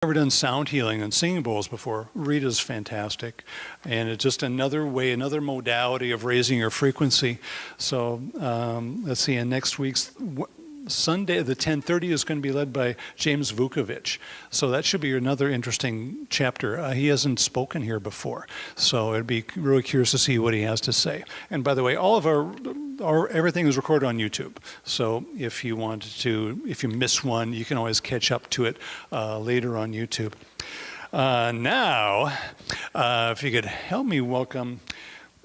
Never done sound healing and singing bowls before. Rita's fantastic, and it's just another way, another modality of raising your frequency. So let's see, and next week's Sunday, the 10:30 is going to be led by James Vukovic. So that should be another interesting chapter. He hasn't spoken here before, so it'd be really curious to see what he has to say. And by the way, all of our everything is recorded on YouTube. So if you if you miss one, you can always catch up to it later on YouTube. Now, if you could help me welcome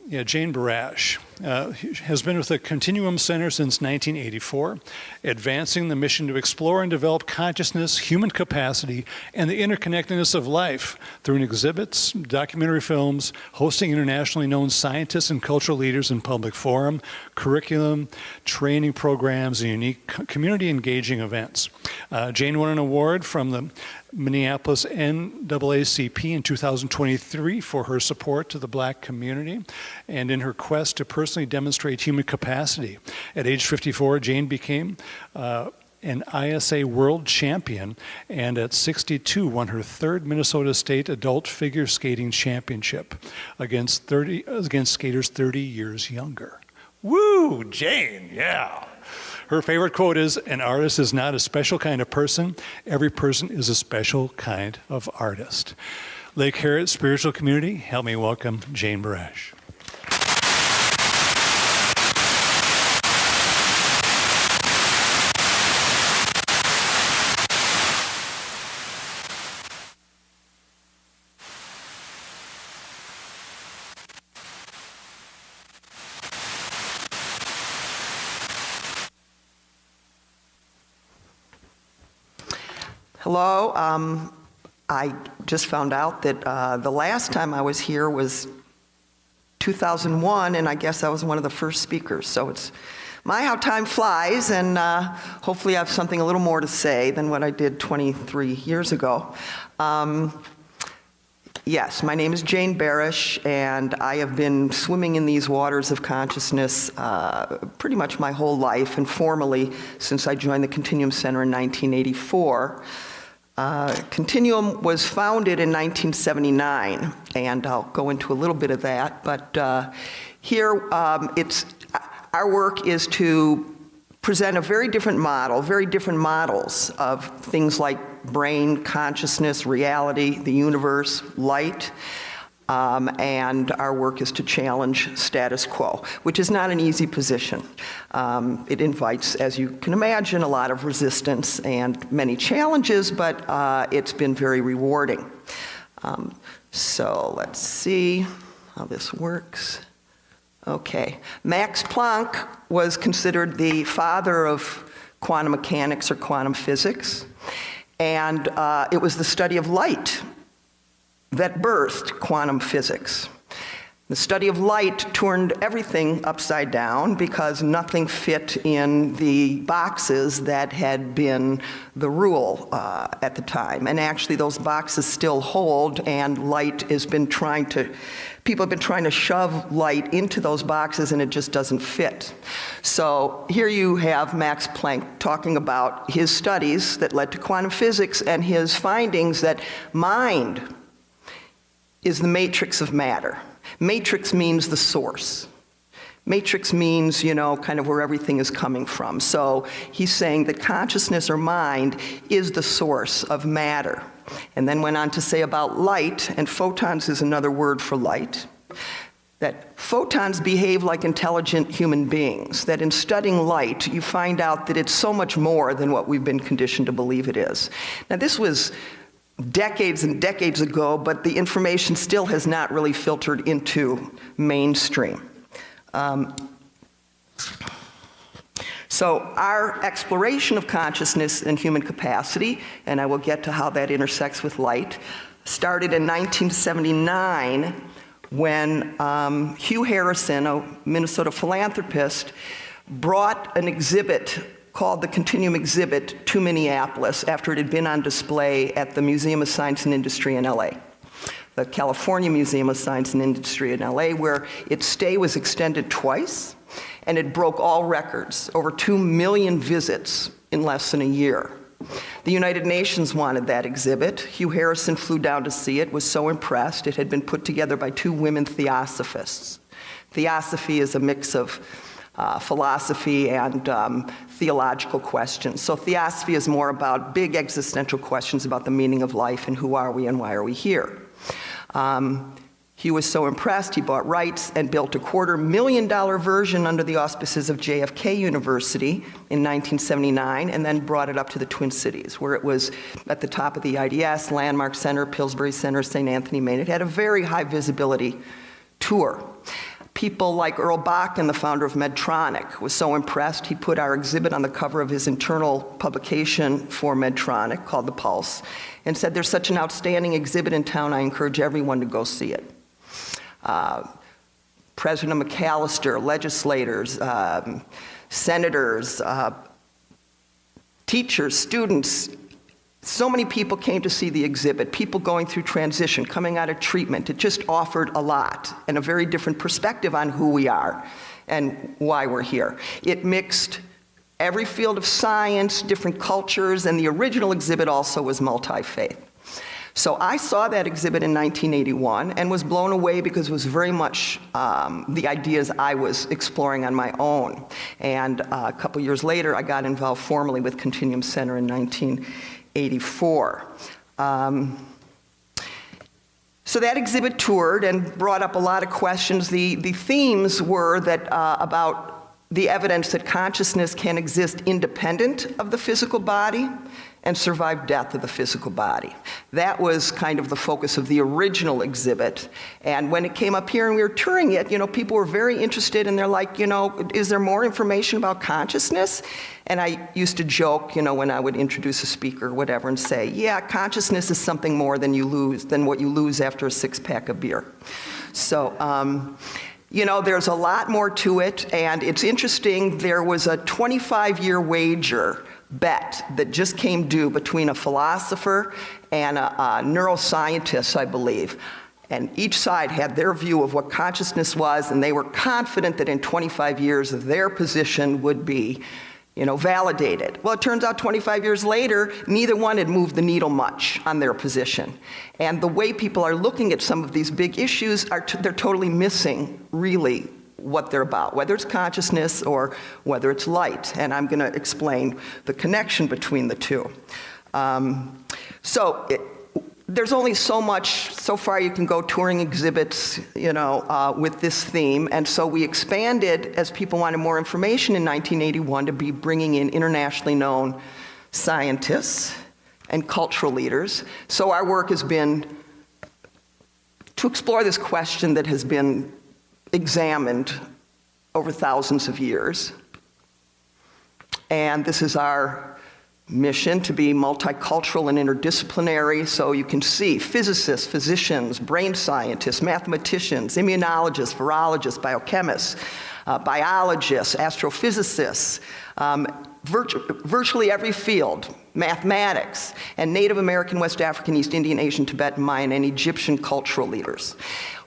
Jane Barrash. Has been with the Continuum Center since 1984, advancing the mission to explore and develop consciousness, human capacity, and the interconnectedness of life through exhibits, documentary films, hosting internationally known scientists and cultural leaders in public forum, curriculum, training programs, and unique community engaging events. Jane won an award from the Minneapolis NAACP in 2023 for her support to the Black community and in her quest to personally demonstrate human capacity. At age 54, Jane became an ISA world champion, and at 62 won her third Minnesota State Adult Figure Skating Championship against skaters 30 years younger. Woo, Jane, yeah. Her favorite quote is, "An artist is not a special kind of person. Every person is a special kind of artist." Lake Harriet Spiritual Community, help me welcome Jane Barrash. Hello. I just found out that the last time I was here was 2001, and I guess I was one of the first speakers. So it's how time flies, and hopefully I have something a little more to say than what I did 23 years ago. Yes, my name is Jane Barrash, and I have been swimming in these waters of consciousness pretty much my whole life, and formally since I joined the Continuum Center in 1984. Continuum was founded in 1979, and I'll go into a little bit of that, but here our work is to present a very different models of things like brain, consciousness, reality, the universe, light, and our work is to challenge status quo, which is not an easy position. It invites, as you can imagine, a lot of resistance and many challenges, but it's been very rewarding. So let's see how this works. Okay, Max Planck was considered the father of quantum mechanics or quantum physics, and it was the study of light that birthed quantum physics. The study of light turned everything upside down because nothing fit in the boxes that had been the rule at the time. And actually those boxes still hold, and people have been trying to shove light into those boxes, and it just doesn't fit. So here you have Max Planck talking about his studies that led to quantum physics and his findings that mind is the matrix of matter. Matrix means the source. Matrix means, kind of where everything is coming from. So he's saying that consciousness or mind is the source of matter. And then went on to say about light, and photons is another word for light, that photons behave like intelligent human beings, that in studying light, you find out that it's so much more than what we've been conditioned to believe it is. Now this was decades and decades ago, but the information still has not really filtered into mainstream. So our exploration of consciousness and human capacity, and I will get to how that intersects with light, started in 1979 when Hugh Harrison, a Minnesota philanthropist, brought an exhibit called the Continuum exhibit to Minneapolis after it had been on display at the Museum of Science and Industry in LA. The California Museum of Science and Industry in LA, where its stay was extended twice, and it broke all records, over 2 million visits in less than a year. The United Nations wanted that exhibit. Hugh Harrison flew down to see it, was so impressed. It had been put together by 2 women theosophists. Theosophy is a mix of philosophy and theological questions. So theosophy is more about big existential questions about the meaning of life and who are we and why are we here. He was so impressed, he bought rights and built a $250,000 version under the auspices of JFK University in 1979, and then brought it up to the Twin Cities, where it was at the top of the IDS, Landmark Center, Pillsbury Center, St. Anthony, Maine. It had a very high visibility tour. People like Earl Bakken, the founder of Medtronic, was so impressed, he put our exhibit on the cover of his internal publication for Medtronic called The Pulse, and said, "There's such an outstanding exhibit in town, I encourage everyone to go see it." President McAllister, legislators, senators, teachers, students, so many people came to see the exhibit, people going through transition, coming out of treatment. It just offered a lot and a very different perspective on who we are and why we're here. It mixed every field of science, different cultures, and the original exhibit also was multi-faith. So I saw that exhibit in 1981 and was blown away because it was very much the ideas I was exploring on my own. And a couple years later, I got involved formally with Continuum Center in 1984. So that exhibit toured and brought up a lot of questions. The themes were that about the evidence that consciousness can exist independent of the physical body and survive death of the physical body. That was kind of the focus of the original exhibit. And when it came up here and we were touring it, people were very interested, and they're like, is there more information about consciousness? And I used to joke, when I would introduce a speaker or whatever and say, yeah, consciousness is something more than what you lose after a 6-pack of beer. So, there's a lot more to it, and it's interesting, there was a 25-year wager bet that just came due between a philosopher and a neuroscientist, I believe. And each side had their view of what consciousness was, and they were confident that in 25 years their position would be, validated. Well, it turns out 25 years later, neither one had moved the needle much on their position. And the way people are looking at some of these big issues, they're totally missing, really, what they're about, whether it's consciousness or whether it's light. And I'm going to explain the connection between the two. There's only so far you can go touring exhibits, with this theme. And so we expanded as people wanted more information in 1981 to be bringing in internationally known scientists and cultural leaders. So our work has been to explore this question that has been examined over thousands of years. And this is our mission, to be multicultural and interdisciplinary. So you can see physicists, physicians, brain scientists, mathematicians, immunologists, virologists, biochemists, biologists, astrophysicists, virtually every field, mathematics, and Native American, West African, East Indian, Asian, Tibetan, Mayan, and Egyptian cultural leaders,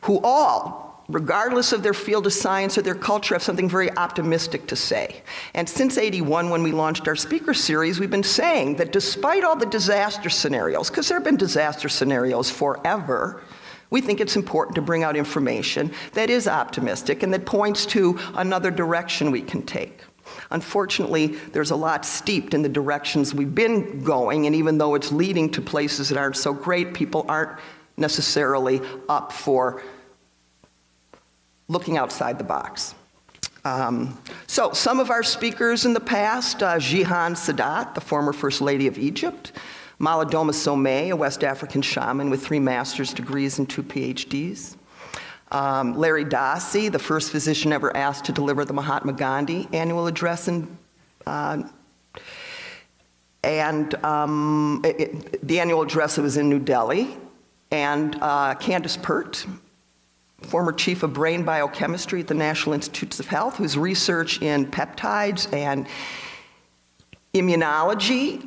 who all, regardless of their field of science or their culture, have something very optimistic to say. And since '81, when we launched our speaker series, we've been saying that despite all the disaster scenarios, because there have been disaster scenarios forever, we think it's important to bring out information that is optimistic and that points to another direction we can take. Unfortunately, there's a lot steeped in the directions we've been going, and even though it's leading to places that aren't so great, people aren't necessarily up for looking outside the box. So some of our speakers in the past, Jihan Sadat, the former First Lady of Egypt, Malidoma Somé, a West African shaman with 3 master's degrees and 2 PhDs, Larry Dassey, the first physician ever asked to deliver the Mahatma Gandhi annual address, the annual address that was in New Delhi, and Candace Pert, former chief of brain biochemistry at the National Institutes of Health, whose research in peptides and immunology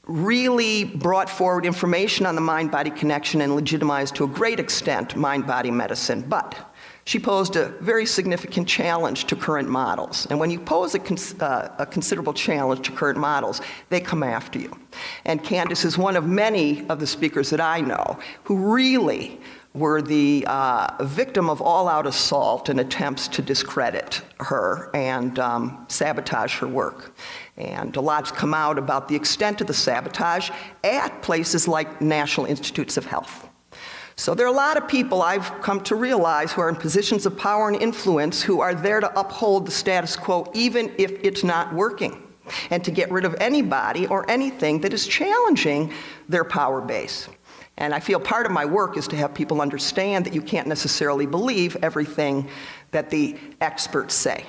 really brought forward information on the mind-body connection and legitimized to a great extent mind-body medicine. But she posed a very significant challenge to current models. And when you pose a considerable challenge to current models, they come after you. And Candace is one of many of the speakers that I know who really were the victim of all-out assault and attempts to discredit her and sabotage her work. And a lot's come out about the extent of the sabotage at places like National Institutes of Health. So there are a lot of people I've come to realize who are in positions of power and influence who are there to uphold the status quo even if it's not working, and to get rid of anybody or anything that is challenging their power base. And I feel part of my work is to have people understand that you can't necessarily believe everything that the experts say.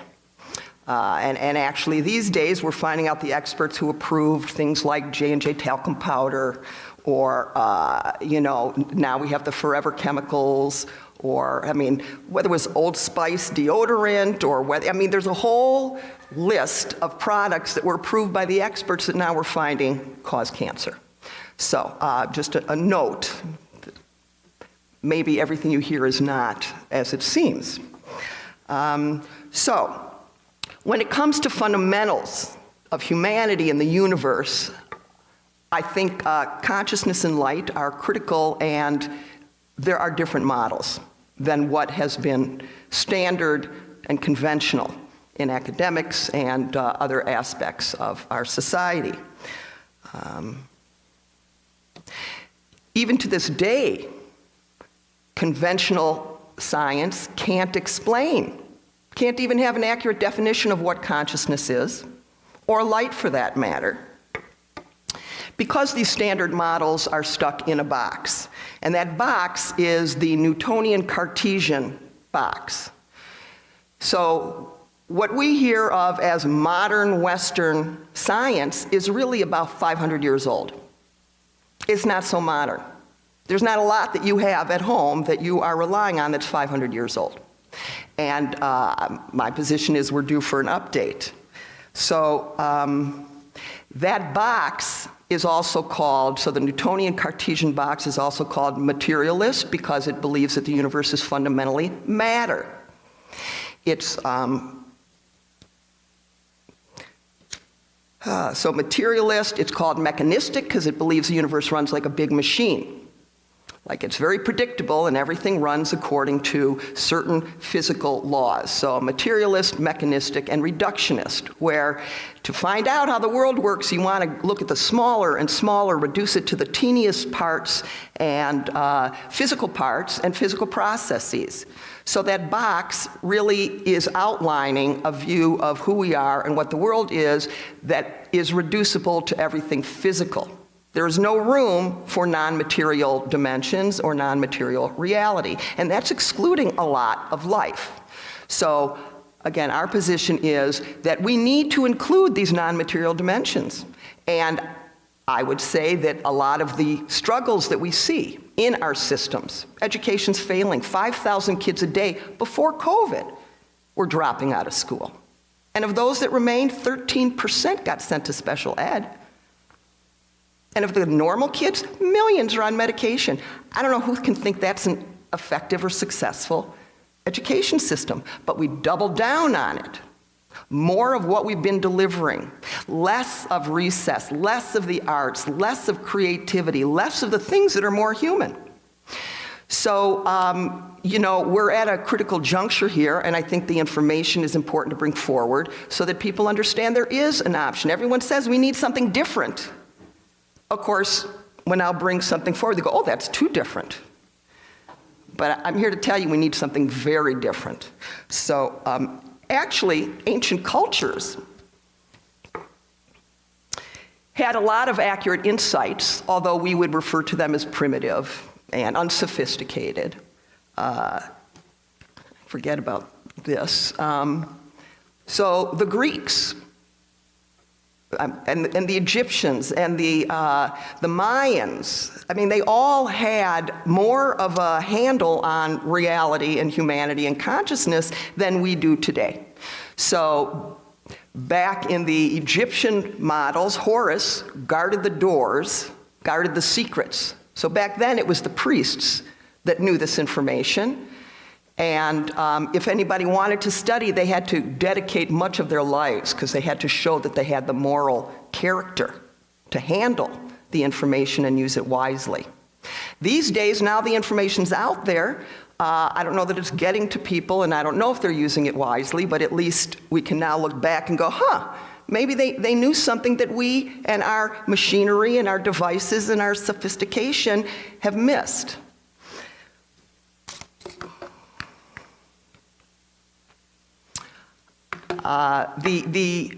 And actually these days we're finding out the experts who approved things like J&J talcum powder, or, now we have the forever chemicals, or, whether it was Old Spice deodorant, or whether, there's a whole list of products that were approved by the experts that now we're finding cause cancer. So, just a note, maybe everything you hear is not as it seems. So, when it comes to fundamentals of humanity and the universe, I think consciousness and light are critical, and there are different models than what has been standard and conventional in academics and other aspects of our society. Even to this day, conventional science can't even have an accurate definition of what consciousness is, or light for that matter, because these standard models are stuck in a box. And that box is the Newtonian Cartesian box. So what we hear of as modern Western science is really about 500 years old. It's not so modern. There's not a lot that you have at home that you are relying on that's 500 years old. And my position is we're due for an update. So that box is also called, so the Newtonian Cartesian box is also called materialist because it believes that the universe is fundamentally matter. It's, so materialist, it's called mechanistic because it believes the universe runs like a big machine. Like it's very predictable and everything runs according to certain physical laws. So materialist, mechanistic, and reductionist, where to find out how the world works, you want to look at the smaller and smaller, reduce it to the teeniest parts and physical parts and physical processes. So that box really is outlining a view of who we are and what the world is that is reducible to everything physical. There is no room for non-material dimensions or non-material reality, and that's excluding a lot of life. So, again, our position is that we need to include these non-material dimensions. And I would say that a lot of the struggles that we see in our systems, education's failing, 5,000 kids a day before COVID were dropping out of school. And of those that remained, 13% got sent to special ed. And of the normal kids, millions are on medication. I don't know who can think that's an effective or successful education system, but we doubled down on it. More of what we've been delivering, less of recess, less of the arts, less of creativity, less of the things that are more human. So, we're at a critical juncture here, and I think the information is important to bring forward so that people understand there is an option. Everyone says we need something different. Of course, when I'll bring something forward, they go, oh, that's too different. But I'm here to tell you we need something very different. So actually, ancient cultures had a lot of accurate insights, although we would refer to them as primitive and unsophisticated. Forget about this. So the Greeks, and the Egyptians and the Mayans, they all had more of a handle on reality and humanity and consciousness than we do today. So back in the Egyptian models, Horus guarded the doors, guarded the secrets. So back then it was the priests that knew this information. And if anybody wanted to study, they had to dedicate much of their lives because they had to show that they had the moral character to handle the information and use it wisely. These days, now the information's out there. I don't know that it's getting to people, and I don't know if they're using it wisely, but at least we can now look back and go, maybe they knew something that we and our machinery and our devices and our sophistication have missed. The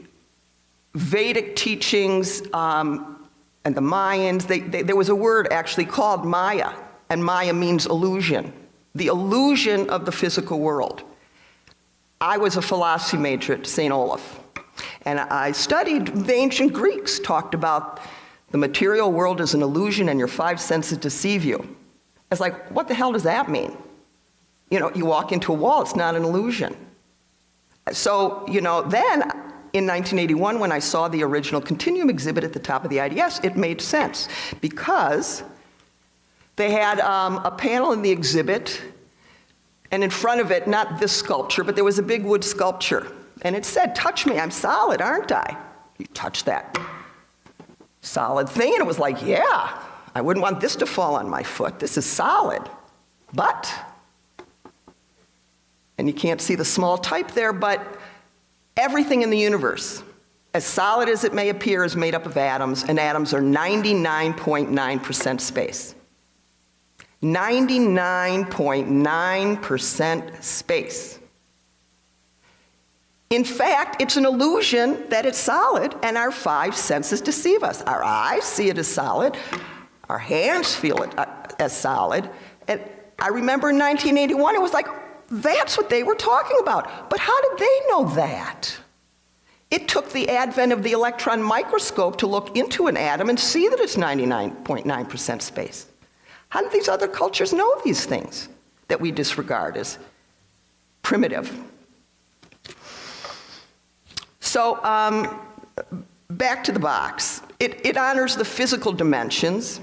Vedic teachings and the Mayans, there was a word actually called Maya, and Maya means illusion, the illusion of the physical world. I was a philosophy major at St. Olaf, and I studied the ancient Greeks, talked about the material world as an illusion and your five senses deceive you. It's like, what the hell does that mean? You walk into a wall, it's not an illusion. So, then in 1981, when I saw the original Continuum exhibit at the top of the IDS, it made sense because they had a panel in the exhibit, and in front of it, not this sculpture, but there was a big wood sculpture. And it said, touch me, I'm solid, aren't I? You touch that solid thing, and it was like, yeah, I wouldn't want this to fall on my foot. This is solid. But, and you can't see the small type there, but everything in the universe, as solid as it may appear, is made up of atoms, and atoms are 99.9% space. 99.9% space. In fact, it's an illusion that it's solid, and our five senses deceive us. Our eyes see it as solid, our hands feel it as solid, and I remember in 1981, it was like, that's what they were talking about. But how did they know that? It took the advent of the electron microscope to look into an atom and see that it's 99.9% space. How did these other cultures know these things that we disregard as primitive? So, back to the box. It honors the physical dimensions.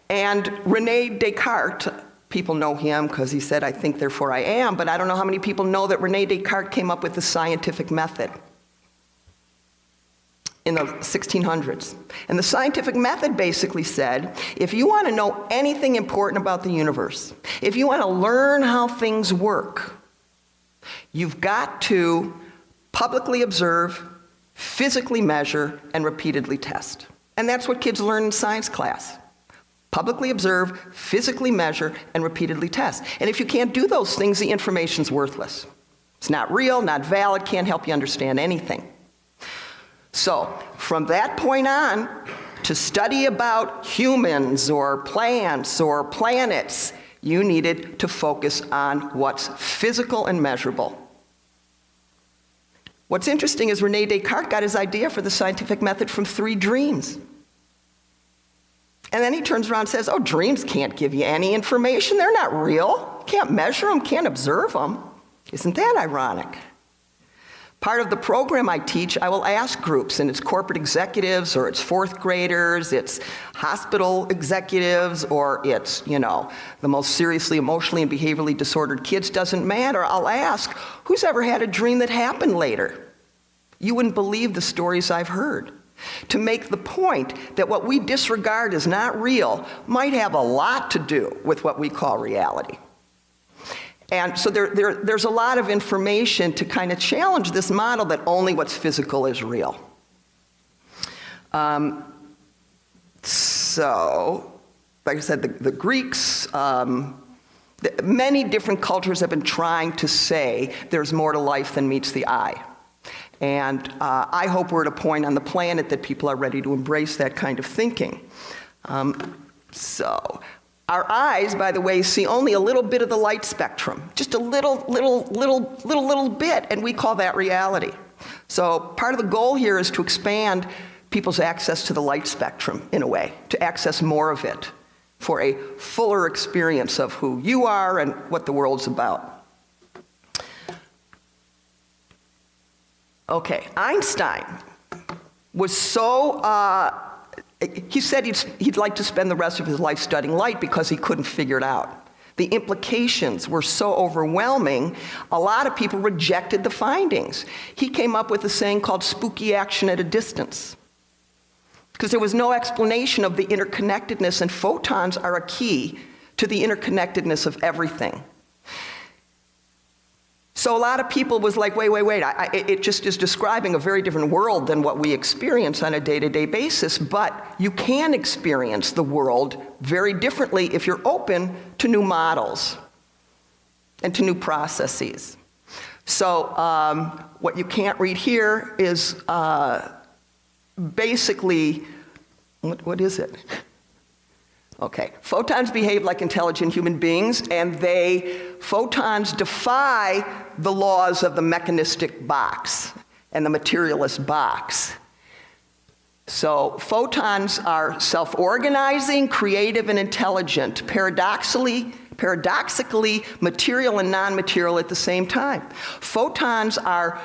And René Descartes, people know him because he said, I think, therefore I am, but I don't know how many people know that René Descartes came up with the scientific method in the 1600s. And the scientific method basically said, if you want to know anything important about the universe, if you want to learn how things work, you've got to publicly observe, physically measure, and repeatedly test. And that's what kids learn in science class. Publicly observe, physically measure, and repeatedly test. And if you can't do those things, the information's worthless. It's not real, not valid, can't help you understand anything. So, from that point on, to study about humans or plants or planets, you needed to focus on what's physical and measurable. What's interesting is René Descartes got his idea for the scientific method from 3 dreams. And then he turns around and says, oh, dreams can't give you any information. They're not real. Can't measure them, can't observe them. Isn't that ironic? Part of the program I teach, I will ask groups, and it's corporate executives, or it's 4th graders, it's hospital executives, or it's, the most seriously emotionally and behaviorally disordered kids, doesn't matter. I'll ask, who's ever had a dream that happened later? You wouldn't believe the stories I've heard. To make the point that what we disregard as not real might have a lot to do with what we call reality. And so there's a lot of information to kind of challenge this model that only what's physical is real. So, like I said, the Greeks, many different cultures have been trying to say there's more to life than meets the eye. And I hope we're at a point on the planet that people are ready to embrace that kind of thinking. So, our eyes, by the way, see only a little bit of the light spectrum, just a little bit, and we call that reality. So part of the goal here is to expand people's access to the light spectrum in a way, to access more of it for a fuller experience of who you are and what the world's about. Okay, Einstein was so He said he'd like to spend the rest of his life studying light because he couldn't figure it out. The implications were so overwhelming, a lot of people rejected the findings. He came up with a saying called spooky action at a distance, because there was no explanation of the interconnectedness, and photons are a key to the interconnectedness of everything. So a lot of people was like, wait, it just is describing a very different world than what we experience on a day-to-day basis, but you can experience the world very differently if you're open to new models and to new processes. So what you can't read here is basically, what is it? Okay, photons behave like intelligent human beings, and photons defy the laws of the mechanistic box and the materialist box. So photons are self-organizing, creative, and intelligent, paradoxically material and non-material at the same time. Photons are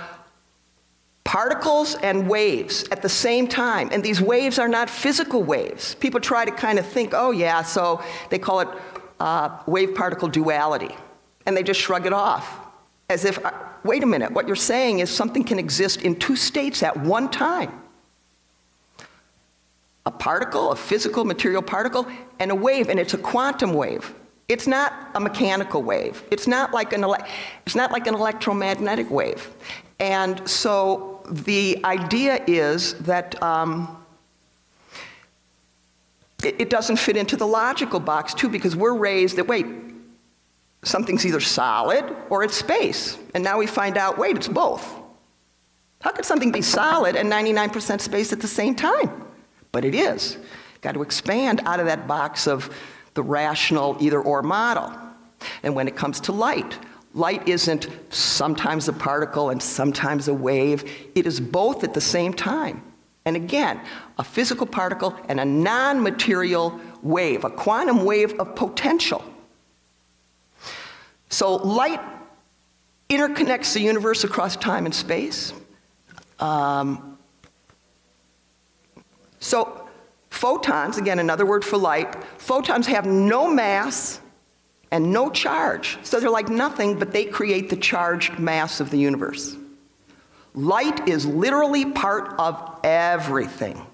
particles and waves at the same time, and these waves are not physical waves. People try to kind of think, oh yeah, so they call it wave-particle duality, and they just shrug it off, as if, wait a minute, what you're saying is something can exist in two states at one time. A particle, a physical material particle, and a wave, and it's a quantum wave. It's not a mechanical wave. It's not like an electromagnetic wave. And so the idea is that it doesn't fit into the logical box, too, because we're raised that, wait, something's either solid or it's space. And now we find out, wait, it's both. How could something be solid and 99% space at the same time? But it is. Got to expand out of that box of the rational either-or model. And when it comes to light, light isn't sometimes a particle and sometimes a wave. It is both at the same time. And again, a physical particle and a non-material wave, a quantum wave of potential. So light interconnects the universe across time and space. So photons, again, another word for light, photons have no mass and no charge. So they're like nothing, but they create the charged mass of the universe. Light is literally part of everything.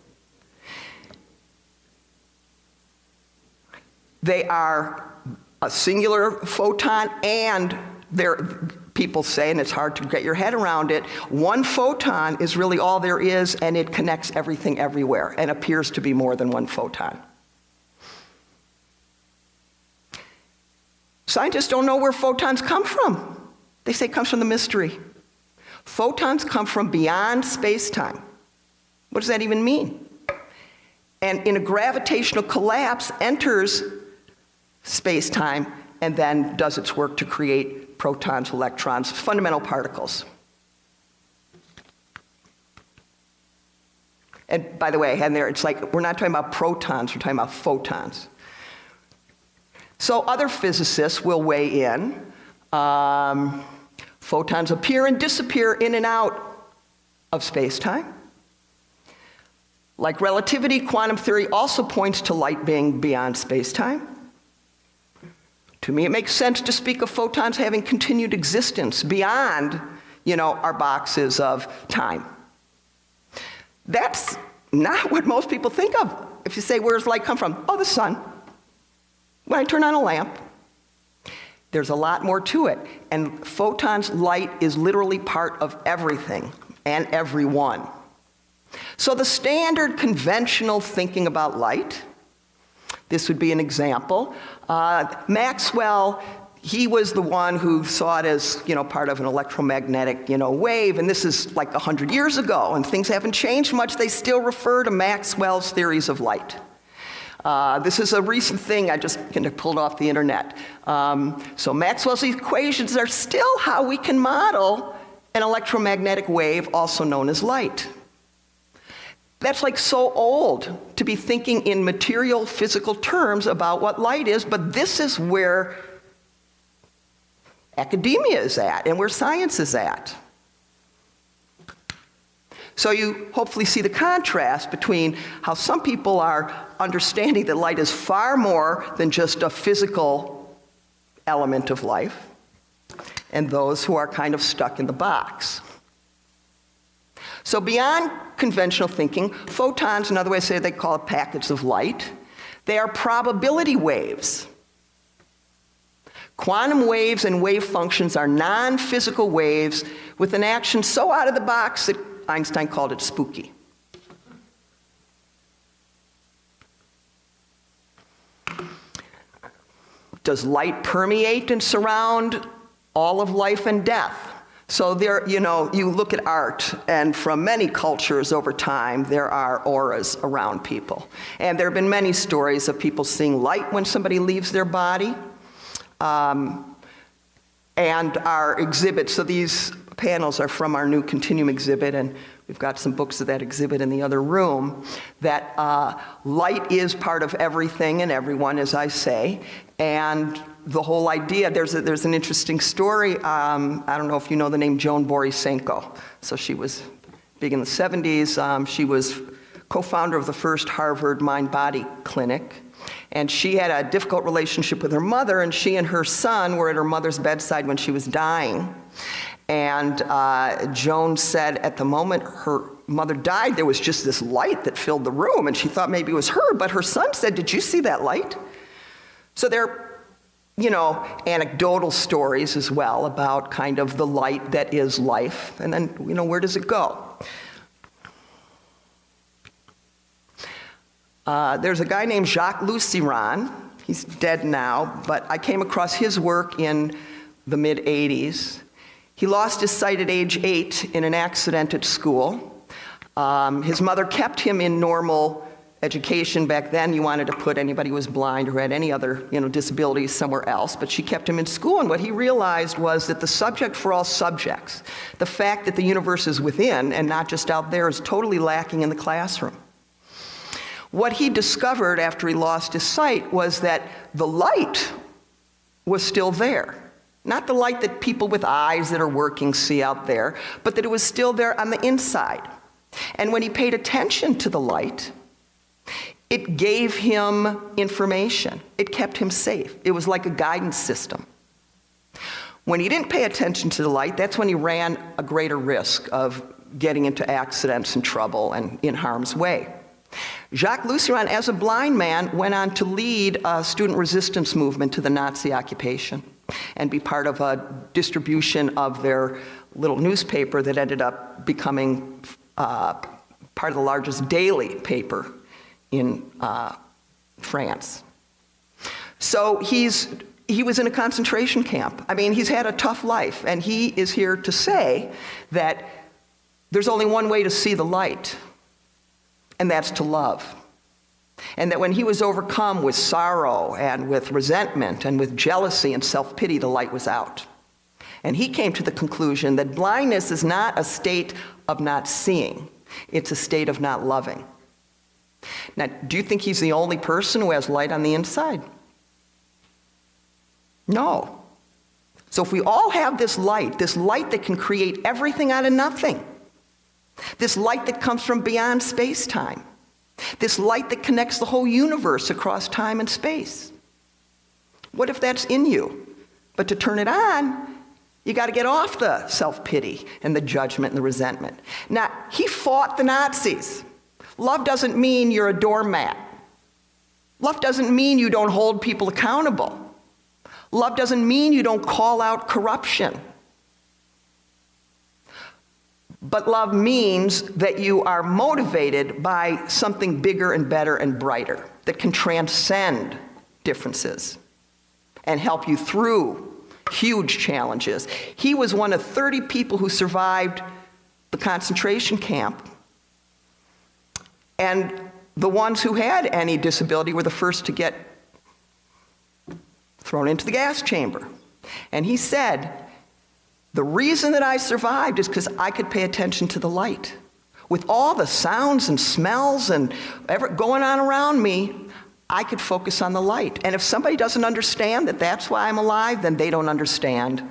They are a singular photon, and people say, and it's hard to get your head around it, one photon is really all there is, and it connects everything everywhere and appears to be more than one photon. Scientists don't know where photons come from. They say it comes from the mystery. Photons come from beyond space-time. What does that even mean? And in a gravitational collapse, enters space-time and then does its work to create protons, electrons, fundamental particles. And by the way, and there, it's like we're not talking about protons, we're talking about photons. So other physicists will weigh in. Photons appear and disappear in and out of space-time. Like relativity, quantum theory also points to light being beyond space-time. To me, it makes sense to speak of photons having continued existence beyond, our boxes of time. That's not what most people think of. If you say, where does light come from? Oh, the sun. When I turn on a lamp. There's a lot more to it. And photons, light is literally part of everything and everyone. So the standard conventional thinking about light, this would be an example. Maxwell, he was the one who saw it as, part of an electromagnetic, wave, and this is like 100 years ago, and things haven't changed much. They still refer to Maxwell's theories of light. This is a recent thing I just kind of pulled off the internet. So Maxwell's equations are still how we can model an electromagnetic wave, also known as light. That's like so old to be thinking in material, physical terms about what light is, but this is where academia is at and where science is at. So you hopefully see the contrast between how some people are understanding that light is far more than just a physical element of life, and those who are kind of stuck in the box. So beyond conventional thinking, photons, another way to say it, they call it packets of light. They are probability waves. Quantum waves and wave functions are non-physical waves with an action so out of the box that Einstein called it spooky. Does light permeate and surround all of life and death? So there, you look at art, and from many cultures over time, there are auras around people. And there have been many stories of people seeing light when somebody leaves their body. And our exhibits, so these panels are from our new Continuum exhibit, and we've got some books of that exhibit in the other room, that light is part of everything and everyone, as I say. And the whole idea, there's an interesting story. I don't know if you know the name Joan Borisenko. So she was big in the 70s. She was co-founder of the first Harvard mind-body clinic. And she had a difficult relationship with her mother, and she and her son were at her mother's bedside when she was dying. And Joan said at the moment her mother died, there was just this light that filled the room, and she thought maybe it was her, but her son said, "Did you see that light?" So there anecdotal stories as well about kind of the light that is life. And then, where does it go? There's a guy named Jacques Luciran. He's dead now, but I came across his work in the mid-'80s. He lost his sight at age 8 in an accident at school. His mother kept him in normal education. Back then, you wanted to put anybody who was blind or had any other, disabilities somewhere else, but she kept him in school, and what he realized was that the subject for all subjects, the fact that the universe is within and not just out there, is totally lacking in the classroom. What he discovered after he lost his sight was that the light was still there. Not the light that people with eyes that are working see out there, but that it was still there on the inside. And when he paid attention to the light, it gave him information. It kept him safe. It was like a guidance system. When he didn't pay attention to the light, that's when he ran a greater risk of getting into accidents and trouble and in harm's way. Jacques Luciran, as a blind man, went on to lead a student resistance movement to the Nazi occupation and be part of a distribution of their little newspaper that ended up becoming part of the largest daily paper in France. So he was in a concentration camp. I mean, he's had a tough life, and he is here to say that there's only one way to see the light, and that's to love. And that when he was overcome with sorrow and with resentment and with jealousy and self-pity, the light was out. And he came to the conclusion that blindness is not a state of not seeing, it's a state of not loving. Now, do you think he's the only person who has light on the inside? No. So if we all have this light that can create everything out of nothing, this light that comes from beyond space-time, this light that connects the whole universe across time and space, what if that's in you? But to turn it on, you got to get off the self-pity and the judgment and the resentment. Now, he fought the Nazis. Love doesn't mean you're a doormat. Love doesn't mean you don't hold people accountable. Love doesn't mean you don't call out corruption. But love means that you are motivated by something bigger and better and brighter that can transcend differences and help you through huge challenges. He was one of 30 people who survived the concentration camp. And the ones who had any disability were the first to get thrown into the gas chamber. And he said, the reason that I survived is because I could pay attention to the light. With all the sounds and smells and going on around me, I could focus on the light. And if somebody doesn't understand that that's why I'm alive, then they don't understand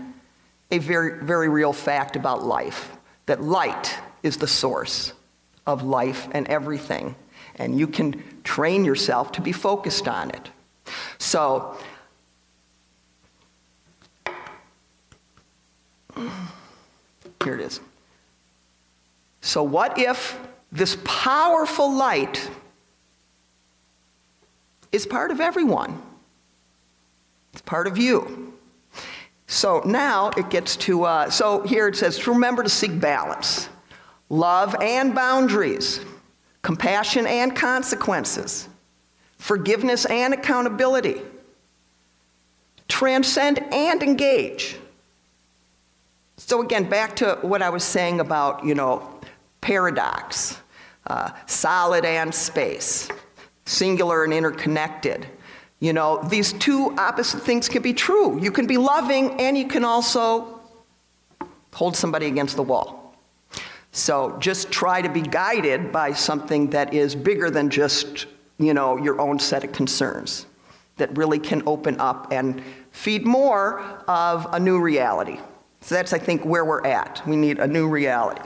a very, very real fact about life, that light is the source of life and everything, and you can train yourself to be focused on it. So, here it is. So what if this powerful light is part of everyone? It's part of you. So now it gets to, so here it says, to remember to seek balance, love and boundaries, compassion and consequences, forgiveness and accountability, transcend and engage. So again, back to what I was saying about, paradox, solid and space, singular and interconnected. These two opposite things can be true. You can be loving and you can also hold somebody against the wall. So just try to be guided by something that is bigger than just, your own set of concerns, that really can open up and feed more of a new reality. So that's, I think, where we're at. We need a new reality.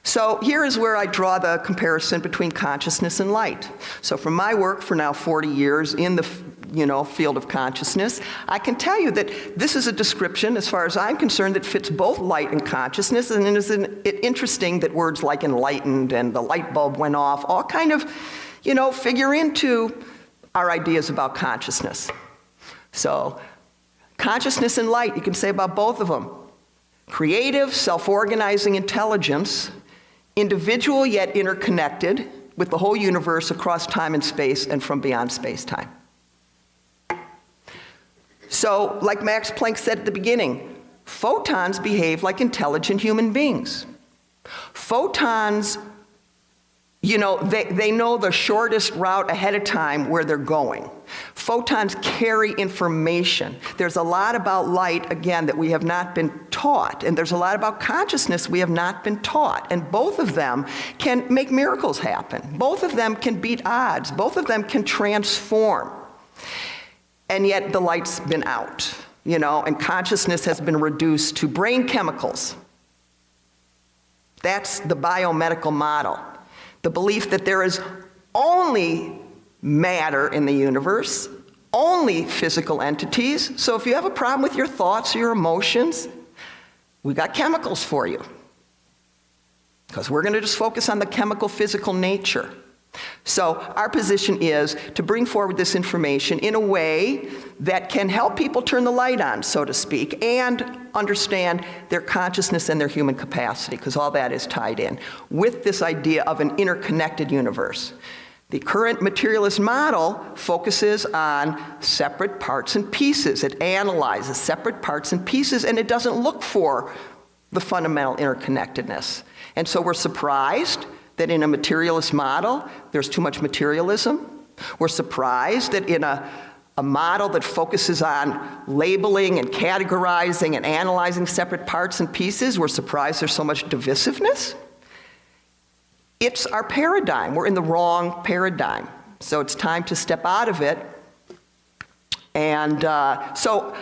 So here is where I draw the comparison between consciousness and light. So from my work for now 40 years in the field of consciousness, I can tell you that this is a description, as far as I'm concerned, that fits both light and consciousness. And it is interesting that words like enlightened and the light bulb went off all kind of, figure into our ideas about consciousness. So consciousness and light, you can say about both of them. Creative, self-organizing intelligence, individual yet interconnected with the whole universe across time and space and from beyond space-time. So, like Max Planck said at the beginning, photons behave like intelligent human beings. Photons, they know the shortest route ahead of time where they're going. Photons carry information. There's a lot about light, again, that we have not been taught. And there's a lot about consciousness we have not been taught. And both of them can make miracles happen. Both of them can beat odds. Both of them can transform. And yet the light's been out, and consciousness has been reduced to brain chemicals. That's the biomedical model. The belief that there is only matter in the universe, only physical entities. So if you have a problem with your thoughts or your emotions, we got chemicals for you. Because we're going to just focus on the chemical, physical nature. So our position is to bring forward this information in a way that can help people turn the light on, so to speak, and understand their consciousness and their human capacity, because all that is tied in with this idea of an interconnected universe. The current materialist model focuses on separate parts and pieces. It analyzes separate parts and pieces, and it doesn't look for the fundamental interconnectedness. And so we're surprised that in a materialist model, there's too much materialism. We're surprised that in a model that focuses on labeling and categorizing and analyzing separate parts and pieces, we're surprised there's so much divisiveness. It's our paradigm. We're in the wrong paradigm. So it's time to step out of it. And so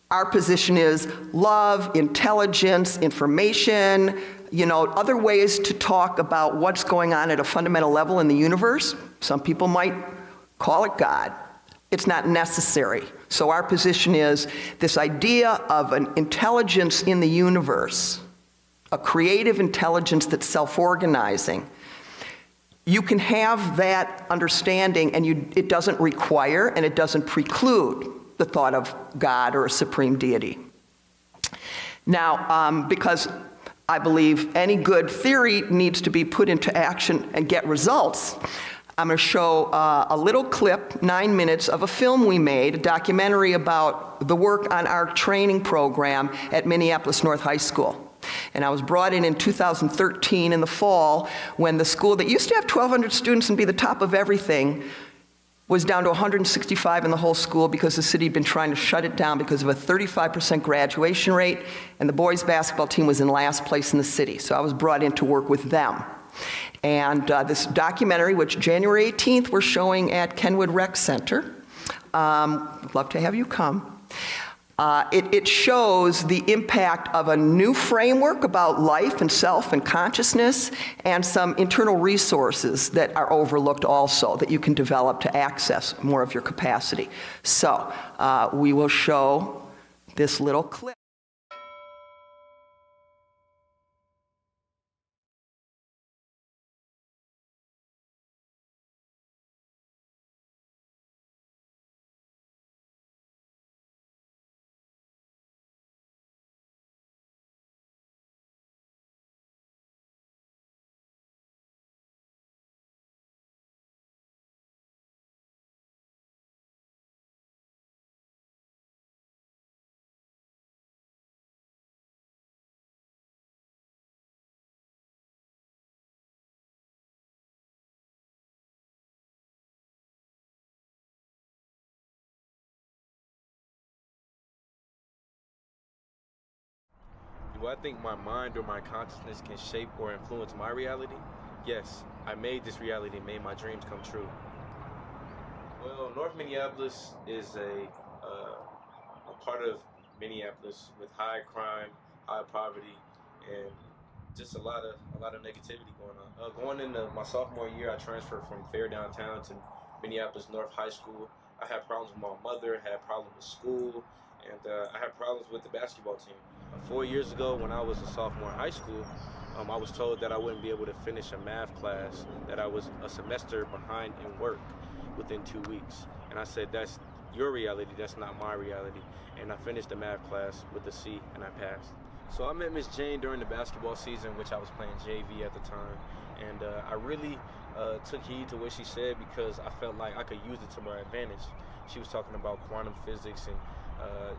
our position is love, intelligence, information, other ways to talk about what's going on at a fundamental level in the universe. Some people might call it God. It's not necessary. So our position is this idea of an intelligence in the universe, a creative intelligence that's self-organizing. You can have that understanding, and it doesn't require and it doesn't preclude the thought of God or a supreme deity. Now, because I believe any good theory needs to be put into action and get results, I'm going to show a little clip, 9 minutes, of a film we made, a documentary about the work on our training program at Minneapolis North High School. And I was brought in 2013 in the fall when the school that used to have 1,200 students and be the top of everything was down to 165 in the whole school because the city had been trying to shut it down because of a 35% graduation rate, and the boys basketball team was in last place in the city. So I was brought in to work with them. And this documentary, which January 18th we're showing at Kenwood Rec Center, love to have you come. It shows the impact of a new framework about life and self and consciousness, and some internal resources that are overlooked also that you can develop to access more of your capacity. So we will show this little clip. Do I think my mind or my consciousness can shape or influence my reality? Yes, I made this reality and made my dreams come true. Well, North Minneapolis is a part of Minneapolis with high crime, high poverty, and just a lot of negativity going on. Going into my sophomore year, I transferred from Fair Downtown to Minneapolis North High School. I had problems with my mother, had problems with school, and I had problems with the basketball team. 4 years ago, when I was a sophomore in high school, I was told that I wouldn't be able to finish a math class, that I was a semester behind in work within 2 weeks. And I said, that's your reality, that's not my reality. And I finished the math class with a C, and I passed. So I met Miss Jane during the basketball season, which I was playing JV at the time. And I really took heed to what she said because I felt like I could use it to my advantage. She was talking about quantum physics and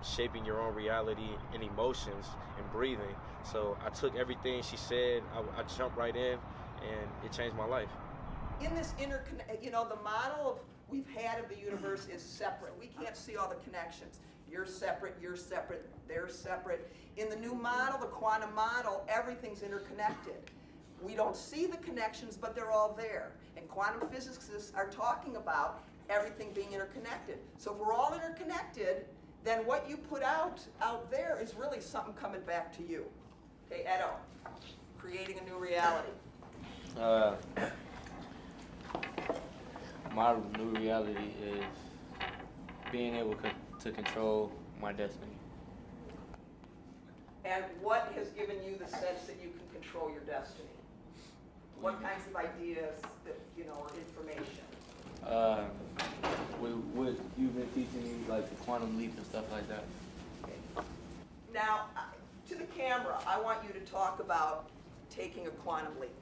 shaping your own reality and emotions and breathing. So I took everything she said, I jumped right in, and it changed my life. In this the model we've had of the universe is separate. We can't see all the connections. You're separate, they're separate. In the new model, the quantum model, everything's interconnected. We don't see the connections, but they're all there. And quantum physicists are talking about everything being interconnected. So if we're all interconnected, then what you put out there is really something coming back to you. Okay, Edo, creating a new reality. My new reality is being able to control my destiny. And what has given you the sense that you can control your destiny? What kinds of ideas that, or information? What you've been teaching me, like the quantum leap and stuff like that. Okay. Now, to the camera, I want you to talk about taking a quantum leap.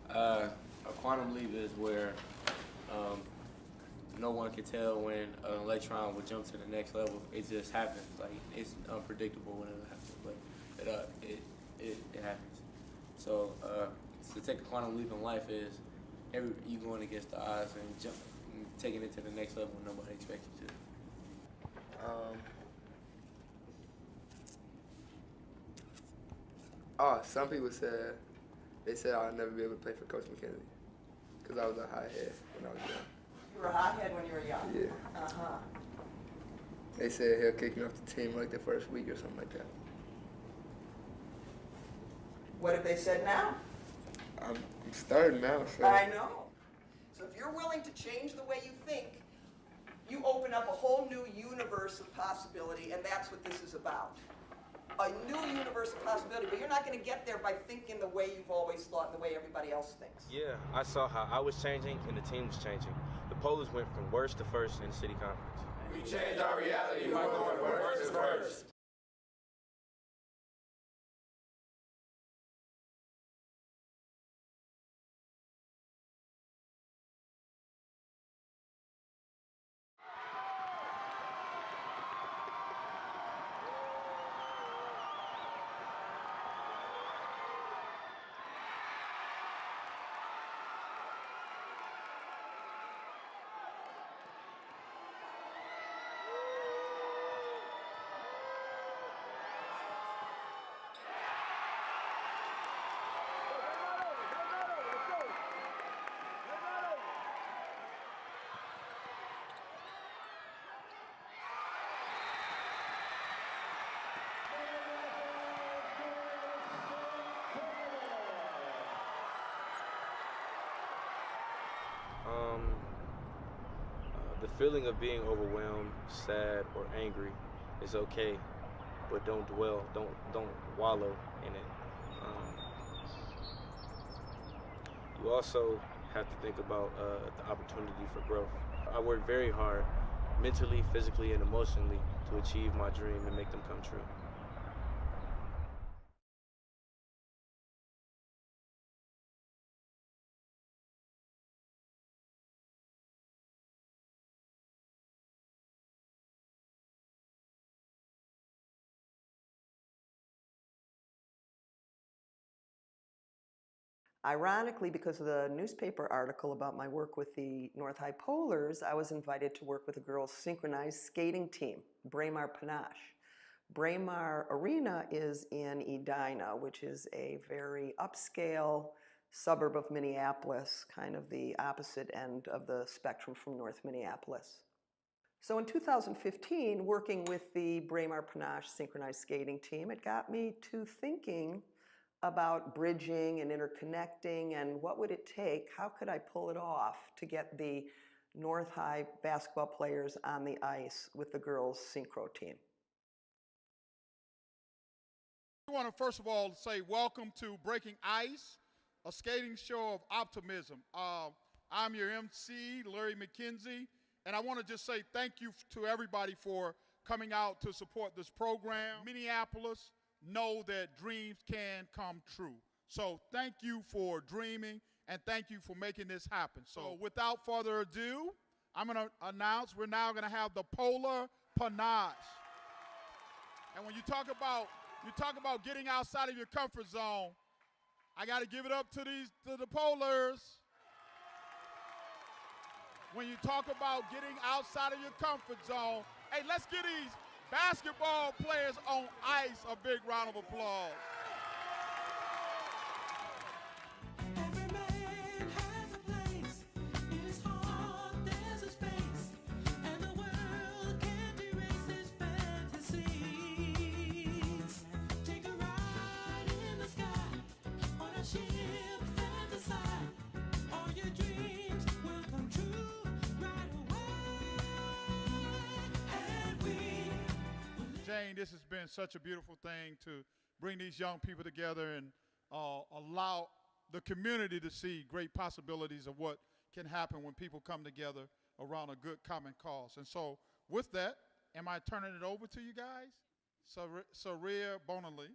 A quantum leap is where no one can tell when an electron will jump to the next level. It just happens. Like, it's unpredictable when it happens, but it happens. So to take a quantum leap in life is you going against the odds and taking it to the next level when nobody expects you to. Some people said I'll never be able to play for Coach McKenzie because I was a hothead when I was young. You were a hothead when you were young? Yeah. Uh-huh. They said he'll kick me off the team like the first week or something like that. What have they said now? I'm starting now, so. I know. So if you're willing to change the way you think, you open up a whole new universe of possibility, and that's what this is about. A new universe of possibility, but you're not going to get there by thinking the way you've always thought and the way everybody else thinks. Yeah, I saw how I was changing and the team was changing. The polls went from worst to first in the city conference. We changed our reality by going from worst to first. The feeling of being overwhelmed, sad, or angry is okay, but don't dwell, don't wallow in it. You also have to think about the opportunity for growth. I work very hard, mentally, physically, and emotionally, to achieve my dream and make them come true. Ironically, because of the newspaper article about my work with the North High Polars, I was invited to work with a girls' synchronized skating team, Braemar Panache. Braemar Arena is in Edina, which is a very upscale suburb of Minneapolis, kind of the opposite end of the spectrum from North Minneapolis. So in 2015, working with the Braemar Panache synchronized skating team, it got me to thinking about bridging and interconnecting and what would it take, how could I pull it off to get the North High basketball players on the ice with the girls' synchro team. I want to first of all say welcome to Breaking Ice, a skating show of optimism. I'm your MC, Larry McKenzie, and I want to just say thank you to everybody for coming out to support this program. Minneapolis, know that dreams can come true. So thank you for dreaming and thank you for making this happen. So without further ado, I'm going to announce we're now going to have the Polar Panache. And when you talk about getting outside of your comfort zone, I got to give it up to the Polars. When you talk about getting outside of your comfort zone, hey, let's get these basketball players on ice a big round of applause. Every man has a place. In his heart there's a space. And the world can't erase his fantasies. Take a ride in the sky. On a ship fantasize. All your dreams will come true right away. And we Jane, this has been such a beautiful thing to bring these young people together and allow the community to see great possibilities of what can happen when people come together around a good common cause. And so with that, am I turning it over to you guys? Saria Bonali.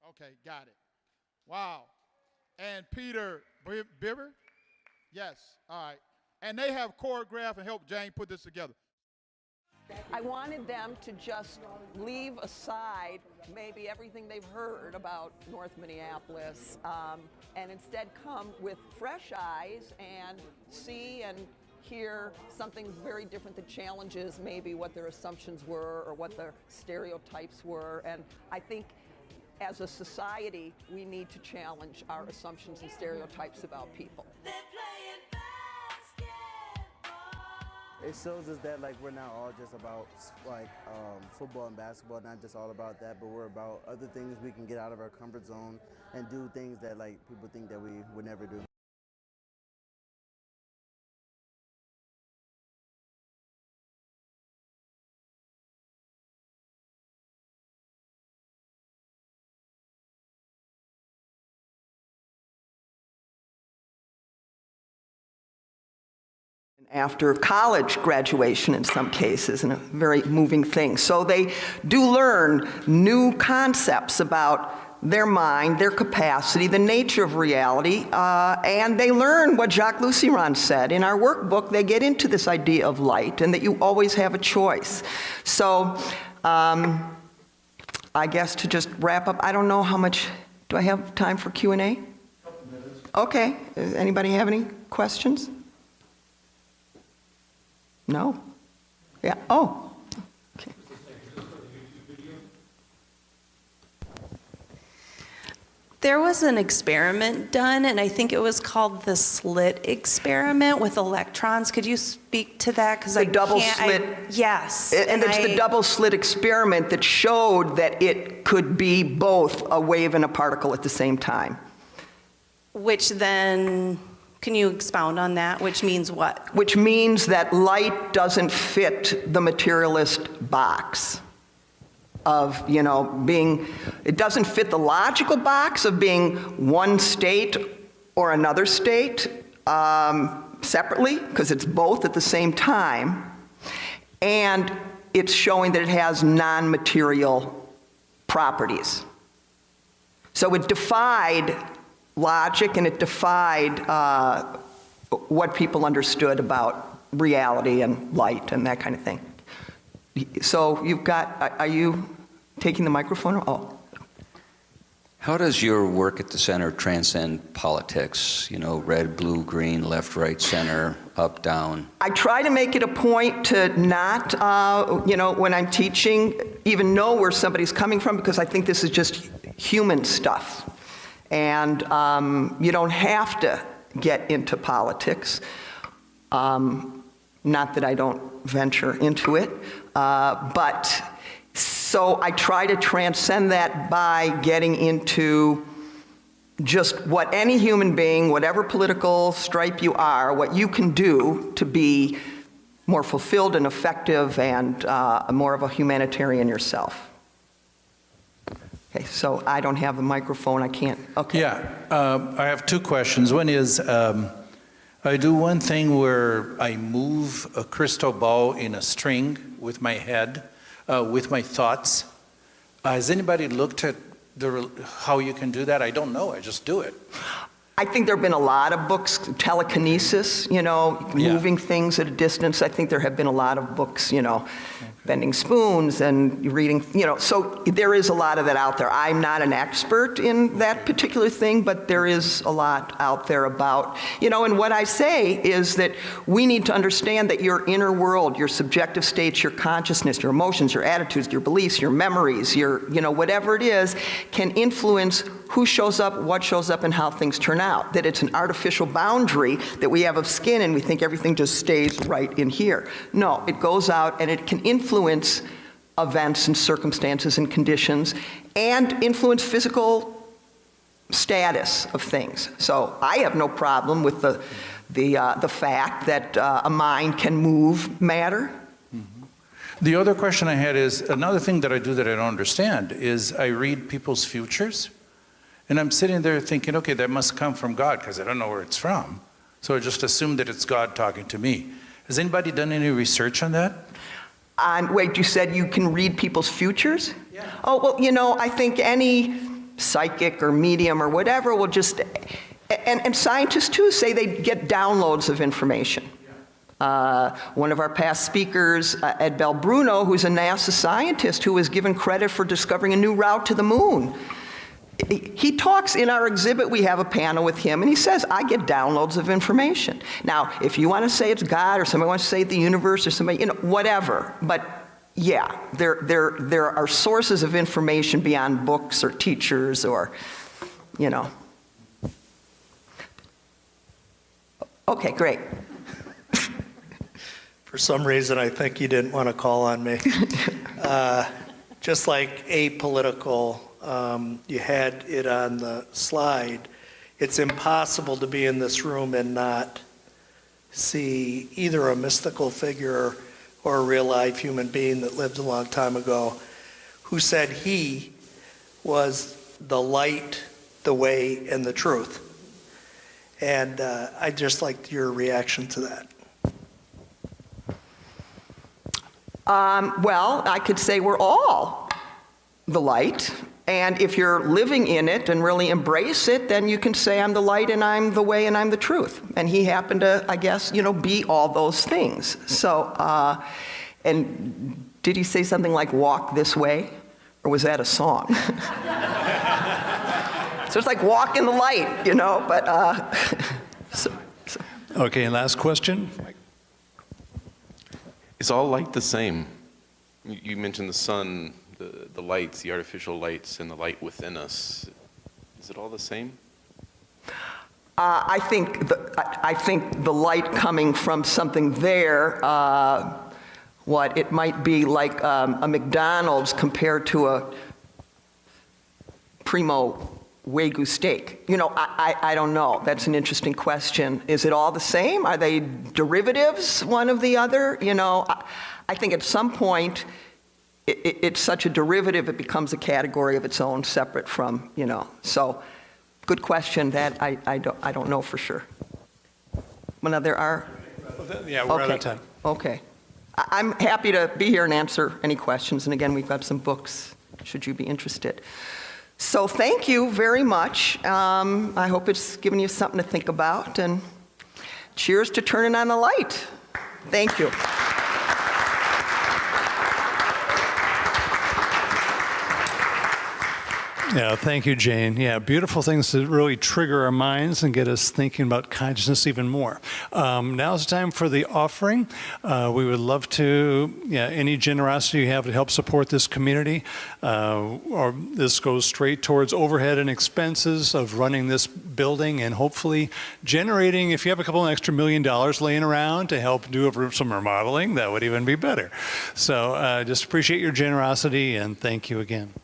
Okay, got it. Wow. And Peter Bibber? Yes, all right. And they have choreographed and helped Jane put this together. I wanted them to just leave aside maybe everything they've heard about North Minneapolis and instead come with fresh eyes and see and hear something very different that challenges maybe what their assumptions were or what their stereotypes were. And I think as a society, we need to challenge our assumptions and stereotypes about people. It shows us that like we're not all just about like football and basketball, not just all about that, but we're about other things we can get out of our comfort zone and do things that like people think that we would never do. After college graduation in some cases, and a very moving thing. So they do learn new concepts about their mind, their capacity, the nature of reality, and they learn what Jacques Luciran said. In our workbook, they get into this idea of light and that you always have a choice. So I guess to just wrap up, I don't know how much, do I have time for Q&A? Okay, does anybody have any questions? No? Yeah, oh. Okay. There was an experiment done, and I think it was called the slit experiment with electrons. Could you speak to that? Because I double can't, slit. yes. And it's the double slit experiment that showed that it could be both a wave and a particle at the same time. Which then Can you expound on that? Which means what? Which means that light doesn't fit the materialist box of, being, it doesn't fit the logical box of being one state or another state separately, because it's both at the same time, and it's showing that it has non-material properties. So it defied logic, and it defied what people understood about reality and light and that kind of thing. So you've got, are you taking the microphone? Oh. How does your work at the center transcend politics? Red, blue, green, left, right, center, up, down. I try to make it a point to not, when I'm teaching, even know where somebody's coming from, because I think this is just human stuff. And you don't have to get into politics. Not that I don't venture into it, but so I try to transcend that by getting into just what any human being, whatever political stripe you are, what you can do to be more fulfilled and effective and more of a humanitarian yourself. Okay, so I don't have the microphone, I can't, okay. Yeah, I have two questions. One is, I do one thing where I move a crystal ball in a string with my head, with my thoughts. Has anybody looked at how you can do that? I don't know, I just do it. I think there have been a lot of books, telekinesis, moving things at a distance. I think there have been a lot of books, bending spoons and reading, so there is a lot of that out there. I'm not an expert in that particular thing, but there is a lot out there about, and what I say is that we need to understand that your inner world, your subjective states, your consciousness, your emotions, your attitudes, your beliefs, your memories, your, whatever it is, can influence who shows up, what shows up, and how things turn out. That it's an artificial boundary that we have of skin and we think everything just stays right in here. No, it goes out and it can influence events and circumstances and conditions and influence physical status of things. So I have no problem with the fact that a mind can move matter. The other question I had is, another thing that I do that I don't understand is I read people's futures. And I'm sitting there thinking, okay, that must come from God, because I don't know where it's from. So I just assume that it's God talking to me. Has anybody done any research on that? Wait, you said you can read people's futures? Yeah. Oh, well, I think any psychic or medium or whatever will just, and scientists too say they get downloads of information. One of our past speakers, Ed Bruno, who's a NASA scientist who was given credit for discovering a new route to the moon. He talks in our exhibit, we have a panel with him, and he says, I get downloads of information. Now, if you want to say it's God, or somebody wants to say the universe, or somebody, whatever, but yeah, there are sources of information beyond books or teachers or, Okay, great. For some reason, I think you didn't want to call on me. Just like apolitical, you had it on the slide. It's impossible to be in this room and not see either a mystical figure or a real life human being that lived a long time ago who said he was the light, the way, and the truth. And I just liked your reaction to that. Well, I could say we're all the light. And if you're living in it and really embrace it, then you can say I'm the light and I'm the way and I'm the truth. And he happened to, I guess, be all those things. So, and did he say something like walk this way? Or was that a song? So it's like walk in the light, but Okay, and last question. Is all light the same? You mentioned the sun, the lights, the artificial lights, and the light within us. Is it all the same? I think the light coming from something there, it might be like a McDonald's compared to a Primo Wagyu steak? You know, I don't know. That's an interesting question. Is it all the same? Are they derivatives, one of the other? You know, I think at some point, it's such a derivative, it becomes a category of its own, separate from, you know. So, good question. That I don't know for sure. Well, there are. Yeah, we're out of time. Okay. I'm happy to be here and answer any questions. And again, we've got some books, should you be interested. So thank you very much. I hope it's given you something to think about. And cheers to turning on the light. Thank you. Yeah, thank you, Jane. Yeah, beautiful things to really trigger our minds and get us thinking about consciousness even more. Now's the time for the offering. We would love to, any generosity you have to help support this community, or this goes straight towards overhead and expenses of running this building and hopefully generating, if you have a couple of extra $1 million laying around to help do some remodeling, that would even be better. So just appreciate your generosity and thank you again.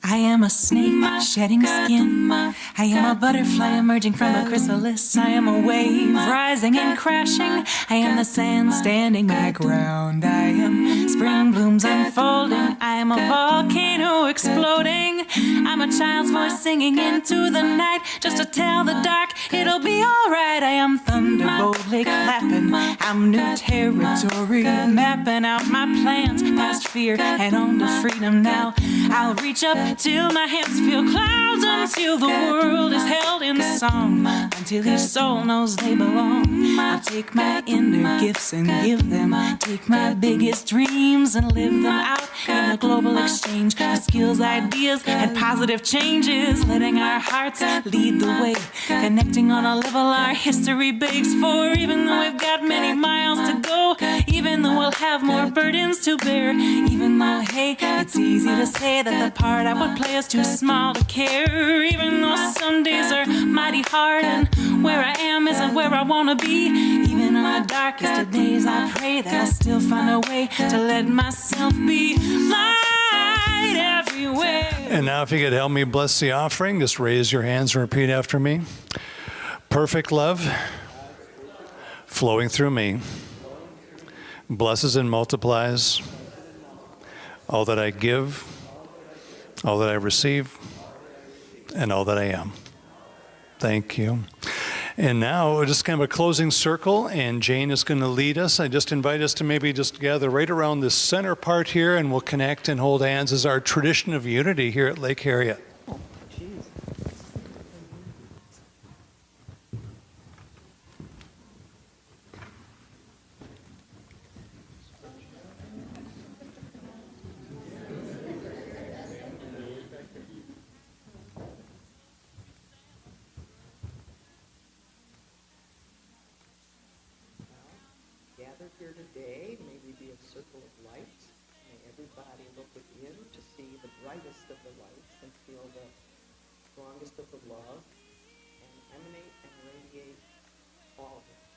I am a snake shedding skin. I am a butterfly emerging from a chrysalis. I am a wave rising and crashing. I am the sand standing my ground. I am spring blooms unfolding. I am a volcano exploding. I'm a child's voice singing into the night just to tell the dark it'll be alright. I am thunder boldly clapping. I'm new territory mapping out my plans past fear and on to freedom now. I'll reach up till my hands feel clouds, until the world is held in song, until each soul knows they belong. I'll take my inner gifts and give them, take my biggest dreams and live them out in a global exchange of skills, ideas, and positive changes, letting our hearts lead the way, connecting on a level our history begs for. Even though we've got many miles to go, even though we'll have more burdens to bear, even though, hey, it's easy to say that the part I would play is too small to care, even though some days are mighty hard and where I am isn't where I want to be, even on the darkest of days I pray that I'll still find a way to let myself be light everywhere. And now if you could help me bless the offering, just raise your hands and repeat after me. Perfect love flowing through me blesses and multiplies all that I give, all that I receive, and all that I am. Thank you. And now, just kind of a closing circle, and Jane is going to lead us. I just invite us to maybe just gather right around this center part here, and we'll connect and hold hands as our tradition of unity here at Lake Harriet. Gathered here today, may we be a circle of light. May everybody look within to see the brightest of the lights and feel the strongest of the love and emanate and radiate all of it.